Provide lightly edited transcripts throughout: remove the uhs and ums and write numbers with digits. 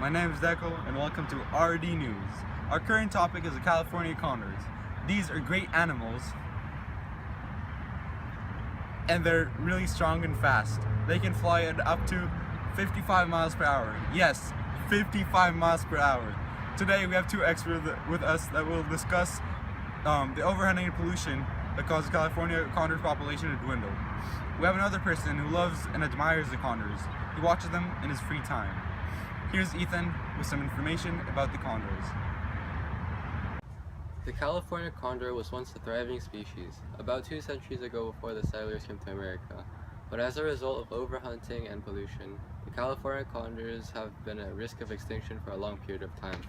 My name is Deco and welcome to RD News. Our current topic is the California condors. These are great animals and they're really strong and fast. They can fly at up to 55 miles per hour. Yes, 55 miles per hour. Today we have two experts with us that will discuss the overhunting and pollution that causes California condor population to dwindle. We have another person who loves and admires the condors. He watches them in his free time. Here's Ethan with some information about the condors. The California condor was once a thriving species, about 2 centuries ago before the settlers came to America. But as a result of overhunting and pollution, the California condors have been at risk of extinction for a long period of time.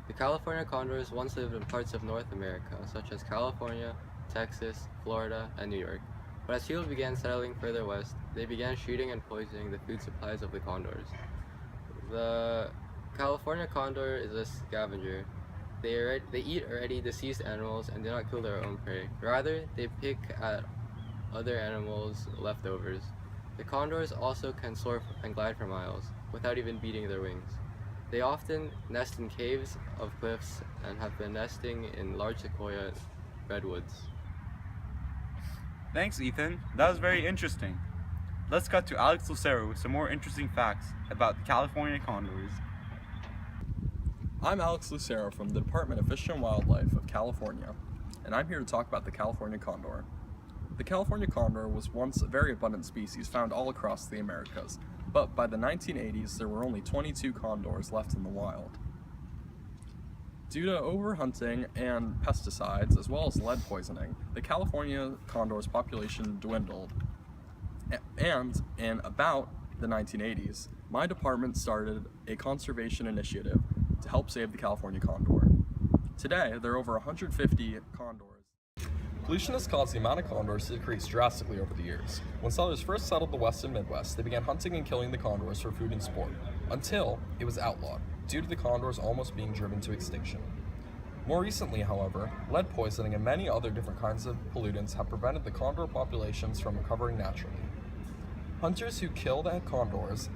The California condors once lived in parts of North America, such as California, Texas, Florida, and New York. But as people began settling further west, they began shooting and poisoning the food supplies of the condors. The California condor is a scavenger. They eat already deceased animals and do not kill their own prey. Rather, they pick at other animals' leftovers. The condors also can soar and glide for miles, without even beating their wings. They often nest in caves of cliffs and have been nesting in large sequoia redwoods. Thanks, Ethan. That was very interesting. Let's cut to Alex Lucero with some more interesting facts about the California condors. I'm Alex Lucero from the Department of Fish and Wildlife of California, and I'm here to talk about the California condor. The California condor was once a very abundant species found all across the Americas, but by the 1980s there were only 22 condors left in the wild. Due to overhunting and pesticides, as well as lead poisoning, the California condor's population dwindled. And in about the 1980s, my department started a conservation initiative to help save the California condor. Today, there are over 150 condors. Pollution has caused the amount of condors to decrease drastically over the years. When settlers first settled the West and Midwest, they began hunting and killing the condors for food and sport, until it was outlawed, due to the condors almost being driven to extinction. More recently, however, lead poisoning and many other different kinds of pollutants have prevented the condor populations from recovering naturally. Hunters who kill the condors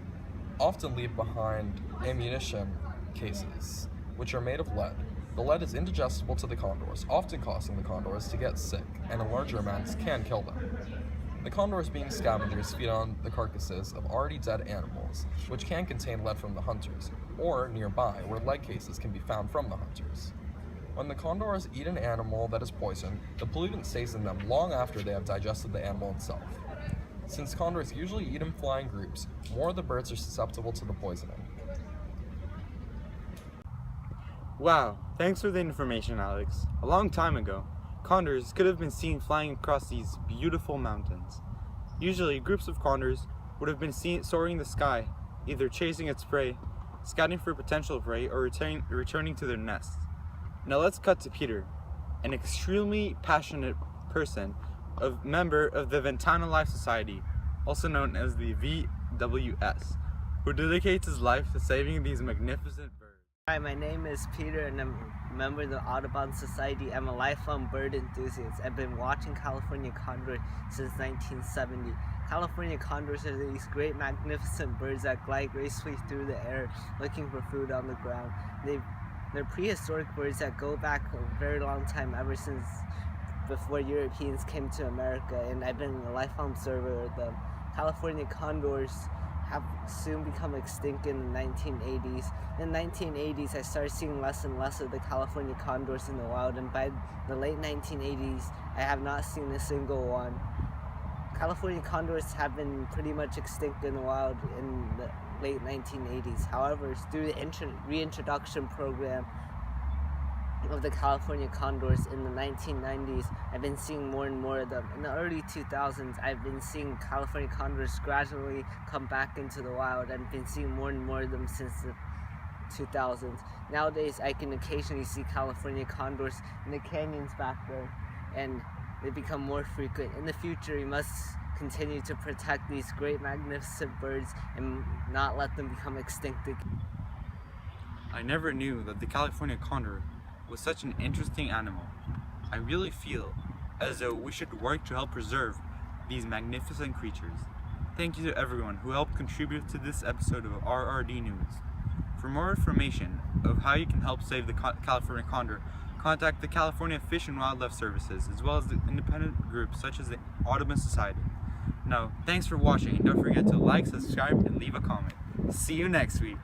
often leave behind ammunition cases, which are made of lead. The lead is indigestible to the condors, often causing the condors to get sick, and in larger amounts can kill them. The condors, being scavengers, feed on the carcasses of already dead animals, which can contain lead from the hunters, or nearby, where lead cases can be found from the hunters. When the condors eat an animal that is poisoned, the pollutant stays in them long after they have digested the animal itself. Since condors usually eat in flying groups, more of the birds are susceptible to the poisoning. Wow, thanks for the information, Alex. A long time ago, condors could have been seen flying across these beautiful mountains. Usually, groups of condors would have been seen soaring in the sky, either chasing its prey, scouting for potential prey, or returning to their nests. Now let's cut to Peter, an extremely passionate person, a member of the Ventana Life Society, also known as the VWS, who dedicates his life to saving these magnificent birds. Hi, my name is Peter and I'm a member of the Audubon Society. I'm a lifelong bird enthusiast. I've been watching California condor since 1970. California condors are these great magnificent birds that glide gracefully through the air looking for food on the ground. They're prehistoric birds that go back a very long time, ever since before Europeans came to America, and I've been a lifelong observer of them. California condors have soon become extinct in the 1980s. In the 1980s, I started seeing less and less of the California condors in the wild, and by the late 1980s, I have not seen a single one. California condors have been pretty much extinct in the wild in the late 1980s. However, through the reintroduction program of the California condors in the 1990s, I've been seeing more and more of them. In the early 2000s, I've been seeing California condors gradually come back into the wild. I've been seeing more and more of them since the 2000s. Nowadays, I can occasionally see California condors in the canyons back there, and they become more frequent. In the future, we must continue to protect these great, magnificent birds and not let them become extinct again. I never knew that the California condor was such an interesting animal. I really feel as though we should work to help preserve these magnificent creatures. Thank you to everyone who helped contribute to this episode of RRD News. For more information of how you can help save the California condor, contact the California Fish and Wildlife Services, as well as the independent groups such as the Audubon Society. Now, thanks for watching, and don't forget to like, subscribe, and leave a comment. See you next week.